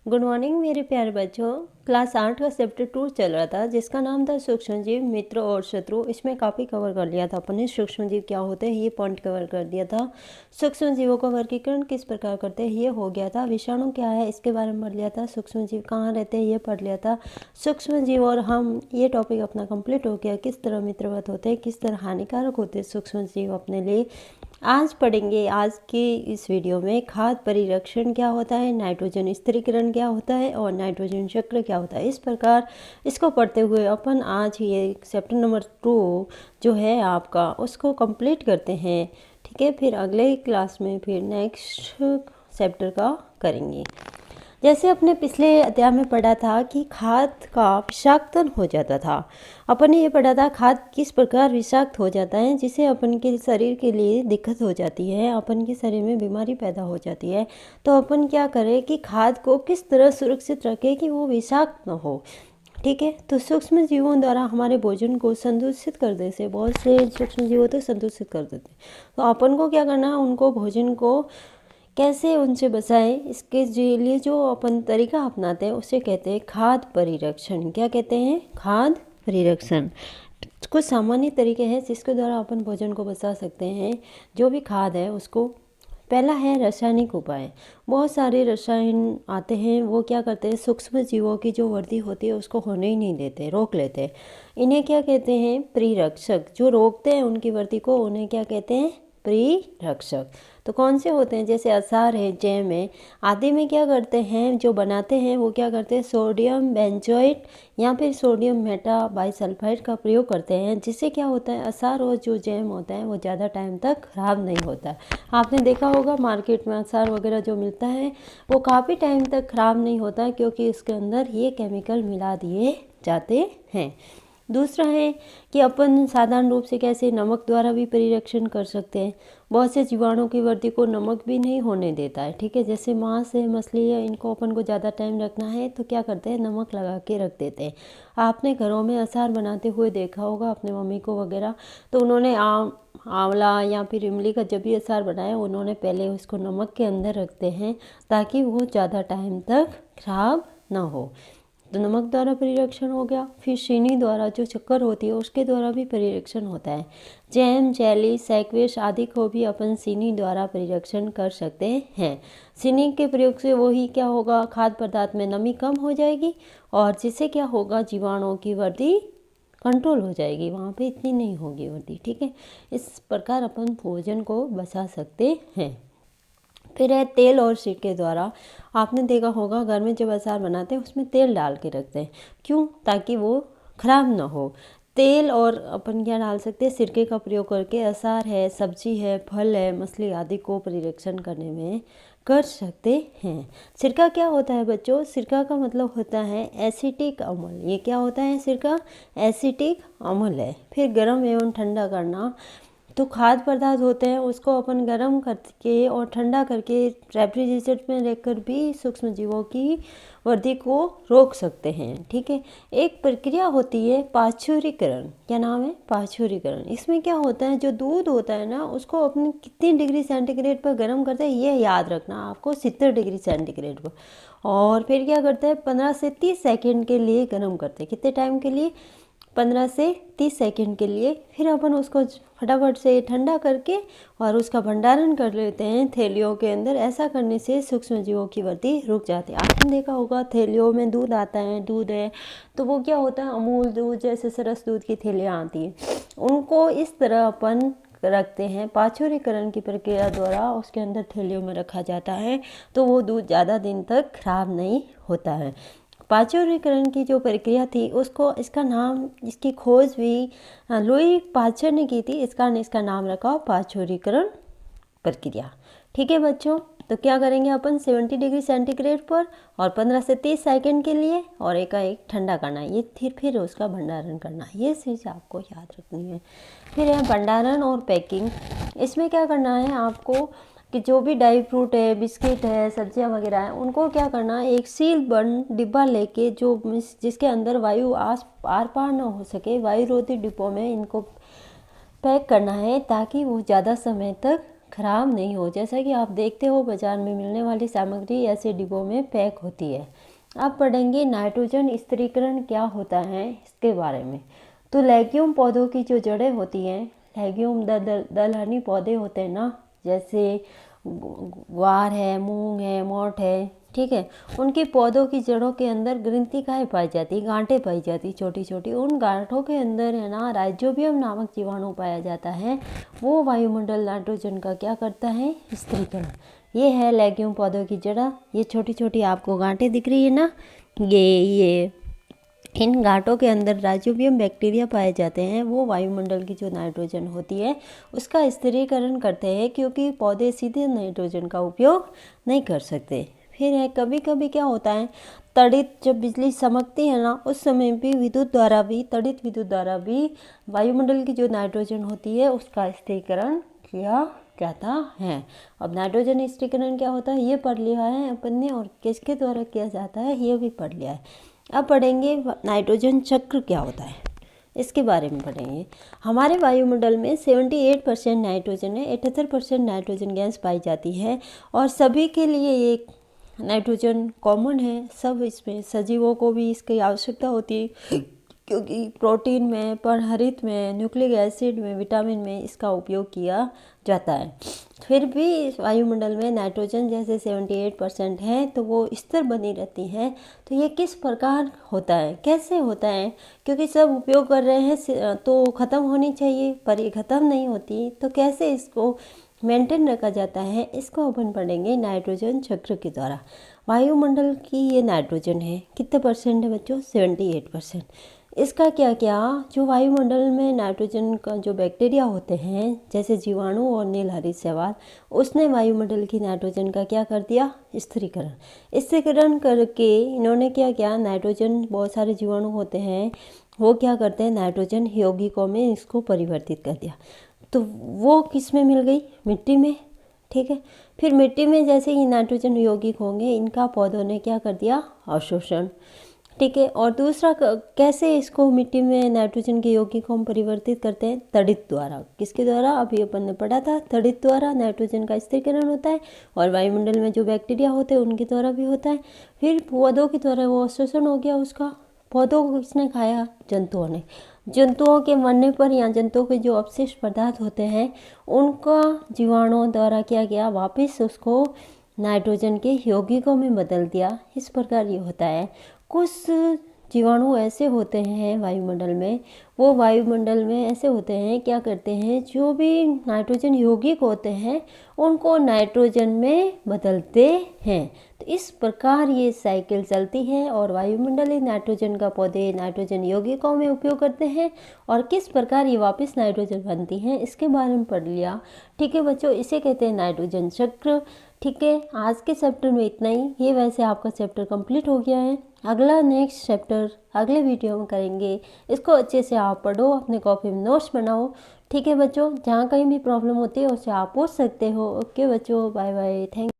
Good morning मेरे प्यारे बच्चों। क्लास 8 का चैप्टर 2 चल रहा था जिसका नाम था सूक्ष्मजीव, मित्र और शत्रु। इसमें काफ़ी कवर कर लिया था अपन ने। सूक्ष्मजीव क्या होते हैं ये पॉइंट कवर कर दिया था। सूक्ष्मजीवों का वर्गीकरण किस प्रकार करते हैं ये हो गया था। विषाणु क्या है इसके बारे में पढ़ लिया था। सूक्ष्मजीव कहाँ रहते हैं ये पढ़ लिया था। सूक्ष्मजीव और हम ये टॉपिक अपना कंप्लीट हो गया। किस तरह मित्रवत होते हैं, किस तरह हानिकारक होते हैं सूक्ष्मजीव अपने लिए। आज पढ़ेंगे आज की इस वीडियो में खाद्य परिरक्षण क्या होता है, नाइट्रोजन स्थिरीकरण क्या होता है और नाइट्रोजन चक्र क्या होता है। इस प्रकार इसको पढ़ते हुए अपन आज ये चैप्टर नंबर 2 जो है आपका उसको कंप्लीट करते हैं। ठीक है, फिर अगले क्लास में फिर नेक्स्ट चैप्टर का करेंगे। जैसे अपने पिछले अध्याय में पढ़ा था कि खाद का विषाक्तन हो जाता था। अपन ने ये पढ़ा था खाद किस प्रकार विषाक्त हो जाता है जिससे अपन के शरीर के लिए दिक्कत हो जाती है, अपन के शरीर में बीमारी पैदा हो जाती है। तो अपन क्या करें कि खाद को किस तरह सुरक्षित रखें कि वो विषाक्त न हो। ठीक है, तो सूक्ष्म जीवों द्वारा हमारे भोजन को संदूषित कर देने से बहुत से सूक्ष्म जीव होते संदूषित कर देते हैं। तो अपन को क्या करना है, उनको भोजन को कैसे उनसे बचाएं इसके लिए जो अपन तरीका अपनाते हैं उसे कहते हैं खाद्य परिरक्षण। क्या कहते हैं? खाद्य परिरक्षण। कुछ सामान्य तरीके हैं जिसके द्वारा अपन भोजन को बचा सकते हैं। जो भी खाद है उसको, पहला है रासायनिक उपाय। बहुत सारे रसायन आते हैं, वो क्या करते हैं सूक्ष्म जीवों की जो वृद्धि होती है उसको होने ही नहीं देते, रोक लेते हैं। इन्हें क्या कहते हैं? परिरक्षक। जो रोकते हैं उनकी वृद्धि को उन्हें क्या कहते हैं? परिरक्षक। तो कौन से होते हैं? जैसे असार है, जैम है आदि में क्या करते हैं, जो बनाते हैं वो क्या करते हैं सोडियम बेंजोएट या फिर सोडियम मेटा बाइसल्फाइड का प्रयोग करते हैं, जिससे क्या होता है असार और जो जैम होता है वो ज़्यादा टाइम तक खराब नहीं होता। आपने देखा होगा मार्केट में अचार वगैरह जो मिलता है वो काफ़ी टाइम तक खराब नहीं होता है क्योंकि इसके अंदर ये केमिकल मिला दिए जाते हैं। दूसरा है कि अपन साधारण रूप से कैसे नमक द्वारा भी परिरक्षण कर सकते हैं। बहुत से जीवाणुओं की वृद्धि को नमक भी नहीं होने देता है। ठीक है, जैसे मांस है, मछली है, इनको अपन को ज़्यादा टाइम रखना है तो क्या करते हैं नमक लगा के रख देते हैं। आपने घरों में अचार बनाते हुए देखा होगा अपने मम्मी को वगैरह, तो उन्होंने आंवला या फिर इमली का जब भी अचार बनाया उन्होंने पहले उसको नमक के अंदर रखते हैं ताकि वो ज़्यादा टाइम तक खराब ना हो। तो नमक द्वारा परिरक्षण हो गया। फिर चीनी द्वारा जो शक्कर होती है उसके द्वारा भी परिरक्षण होता है। जैम, जेली, सैकवेश आदि को भी अपन चीनी द्वारा परिरक्षण कर सकते हैं। चीनी के प्रयोग से वही क्या होगा, खाद्य पदार्थ में नमी कम हो जाएगी और जिससे क्या होगा जीवाणुओं की वृद्धि कंट्रोल हो जाएगी, वहाँ पे इतनी नहीं होगी वृद्धि। ठीक है, इस प्रकार अपन भोजन को बचा सकते हैं। फिर है तेल और सिरके द्वारा। आपने देखा होगा घर में जब अचार बनाते हैं उसमें तेल डाल के रखते हैं, क्यों? ताकि वो खराब ना हो। तेल और अपन क्या डाल सकते हैं सिरके का प्रयोग करके अचार है, सब्जी है, फल है, मछली आदि को परिरक्षण करने में कर सकते हैं। सिरका क्या होता है बच्चों? सिरका का मतलब होता है एसिटिक अम्ल। ये क्या होता है? सिरका एसिटिक अम्ल है। फिर गर्म एवं ठंडा करना। तो खाद्य पदार्थ होते हैं उसको अपन गर्म करके और ठंडा करके रेफ्रिजरेटर में रखकर भी सूक्ष्म जीवों की वृद्धि को रोक सकते हैं। ठीक है, एक प्रक्रिया होती है पाश्चुरीकरण। क्या नाम है? पाश्चुरीकरण। इसमें क्या होता है जो दूध होता है ना उसको अपने कितनी डिग्री सेंटीग्रेड पर गर्म करते हैं ये याद रखना आपको, 70 डिग्री सेंटीग्रेड पर। और फिर क्या करते हैं 15 से 30 सेकेंड के लिए गर्म करते हैं। कितने टाइम के लिए? 15 से 30 सेकेंड के लिए। फिर अपन उसको फटाफट से ठंडा करके और उसका भंडारण कर लेते हैं थैलियों के अंदर। ऐसा करने से सूक्ष्म जीवों की वृद्धि रुक जाती है। आपने देखा होगा थैलियों में दूध आता है, दूध है तो वो क्या होता है अमूल दूध जैसे सरस दूध की थैलियाँ आती हैं, उनको इस तरह अपन रखते हैं। पाश्चुरीकरण की प्रक्रिया द्वारा उसके अंदर थैलियों में रखा जाता है तो वो दूध ज़्यादा दिन तक खराब नहीं होता है। पाश्चुरीकरण की जो प्रक्रिया थी उसको इसका नाम, इसकी खोज भी लुई पाश्चर ने की थी। इसका नाम रखा पाश्चुरीकरण प्रक्रिया। ठीक है बच्चों, तो क्या करेंगे अपन 70 डिग्री सेंटीग्रेड पर और 15 से 30 सेकंड के लिए और एकाएक ठंडा करना है। ये फिर उसका भंडारण करना है। ये चीज़ आपको याद रखनी है। फिर है भंडारण और पैकिंग। इसमें क्या करना है आपको कि जो भी ड्राई फ्रूट है, बिस्किट है, सब्जियां वगैरह है, उनको क्या करना है एक सील बंद डिब्बा लेके जो जिसके अंदर वायु आर पार ना हो सके, वायु रोधी डिब्बों में इनको पैक करना है ताकि वो ज़्यादा समय तक खराब नहीं हो। जैसा कि आप देखते हो बाजार में मिलने वाली सामग्री ऐसे डिब्बों में पैक होती है। अब पढ़ेंगे नाइट्रोजन स्थिरीकरण क्या होता है इसके बारे में। तो लेग्यूम पौधों की जो जड़ें होती हैं, लेग्यूम दलहनी पौधे होते हैं ना, जैसे ग्वार है, मूंग है, मोठ है, ठीक है, उनके पौधों की जड़ों के अंदर ग्रंथिकाएं पाई जाती, गांठें पाई जाती छोटी छोटी। उन गांठों के अंदर है ना राइजोबियम नामक जीवाणु पाया जाता है। वो वायुमंडल नाइट्रोजन का क्या करता है, स्थिरीकरण। ये है लेग्यूम पौधों की जड़ा। ये छोटी छोटी आपको गांठें दिख रही है ना, ये इन गांठों के अंदर राइजोबियम बैक्टीरिया पाए जाते हैं। वो वायुमंडल की जो नाइट्रोजन होती है उसका स्थिरीकरण करते हैं, क्योंकि पौधे सीधे नाइट्रोजन का उपयोग नहीं कर सकते। फिर है कभी कभी क्या होता है, तड़ित जब बिजली चमकती है ना, उस समय भी तड़ित विद्युत द्वारा भी वायुमंडल की जो नाइट्रोजन होती है उसका स्थिरीकरण किया जाता है। अब नाइट्रोजन स्थिरीकरण क्या होता है ये पढ़ लिया है अपन ने, और किसके द्वारा किया जाता है ये भी पढ़ लिया है। अब पढ़ेंगे नाइट्रोजन चक्र क्या होता है, इसके बारे में पढ़ेंगे। हमारे वायुमंडल में 78% नाइट्रोजन है, 78% नाइट्रोजन गैस पाई जाती है, और सभी के लिए एक नाइट्रोजन कॉमन है। सब इसमें सजीवों को भी इसकी आवश्यकता होती है, क्योंकि प्रोटीन में, परहरित में, न्यूक्लिक एसिड में, विटामिन में इसका उपयोग किया जाता है। फिर भी वायुमंडल में नाइट्रोजन जैसे 78% है तो वो स्थिर बनी रहती है। तो ये किस प्रकार होता है, कैसे होता है, क्योंकि सब उपयोग कर रहे हैं तो ख़त्म होनी चाहिए, पर ये ख़त्म नहीं होती, तो कैसे इसको मेंटेन रखा जाता है इसको अपन पढ़ेंगे नाइट्रोजन चक्र के द्वारा। वायुमंडल की ये नाइट्रोजन है, कितने परसेंट है बच्चों, 78%। इसका क्या क्या, जो वायुमंडल में नाइट्रोजन का जो बैक्टीरिया होते हैं जैसे जीवाणु और नीलहरित शैवाल, उसने वायुमंडल की नाइट्रोजन का क्या कर दिया, स्थिरीकरण करके इन्होंने क्या किया, नाइट्रोजन बहुत सारे जीवाणु होते हैं वो क्या करते हैं, नाइट्रोजन यौगिकों में इसको परिवर्तित कर दिया। तो वो किस में मिल गई, मिट्टी में, ठीक है। फिर मिट्टी में जैसे ही नाइट्रोजन यौगिक होंगे इनका पौधों ने क्या कर दिया, अवशोषण, ठीक है। और दूसरा कैसे इसको मिट्टी में नाइट्रोजन के यौगिक को हम परिवर्तित करते हैं, तड़ित द्वारा। किसके द्वारा, अभी अपन ने पढ़ा था, तड़ित द्वारा नाइट्रोजन का स्थिरीकरण होता है, और वायुमंडल में जो बैक्टीरिया होते हैं उनके द्वारा भी होता है। फिर पौधों के द्वारा वो अवशोषण हो गया उसका, पौधों को किसने खाया, जंतुओं ने। जंतुओं के मरने पर या जंतुओं के जो अवशिष्ट पदार्थ होते हैं उनका जीवाणुओं द्वारा किया गया, वापस उसको नाइट्रोजन के यौगिकों में बदल दिया। इस प्रकार ये होता है। कुछ जीवाणु ऐसे होते हैं वायुमंडल में, वो वायुमंडल में ऐसे होते हैं, क्या करते हैं, जो भी नाइट्रोजन यौगिक होते हैं उनको नाइट्रोजन में बदलते हैं। तो इस प्रकार ये साइकिल चलती है, और वायुमंडलीय नाइट्रोजन का पौधे नाइट्रोजन यौगिकों में उपयोग करते हैं, और किस प्रकार ये वापस नाइट्रोजन बनती हैं इसके बारे में पढ़ लिया, ठीक है बच्चों। इसे कहते हैं नाइट्रोजन चक्र, ठीक है। आज के चैप्टर में इतना ही। ये वैसे आपका चैप्टर कंप्लीट हो गया है। अगला नेक्स्ट चैप्टर अगले वीडियो में करेंगे। इसको अच्छे से आप पढ़ो, अपने कॉपी में नोट्स बनाओ, ठीक है बच्चों। जहाँ कहीं भी प्रॉब्लम होती है उससे आप पूछ सकते हो। ओके बच्चों, बाय बाय, थैंक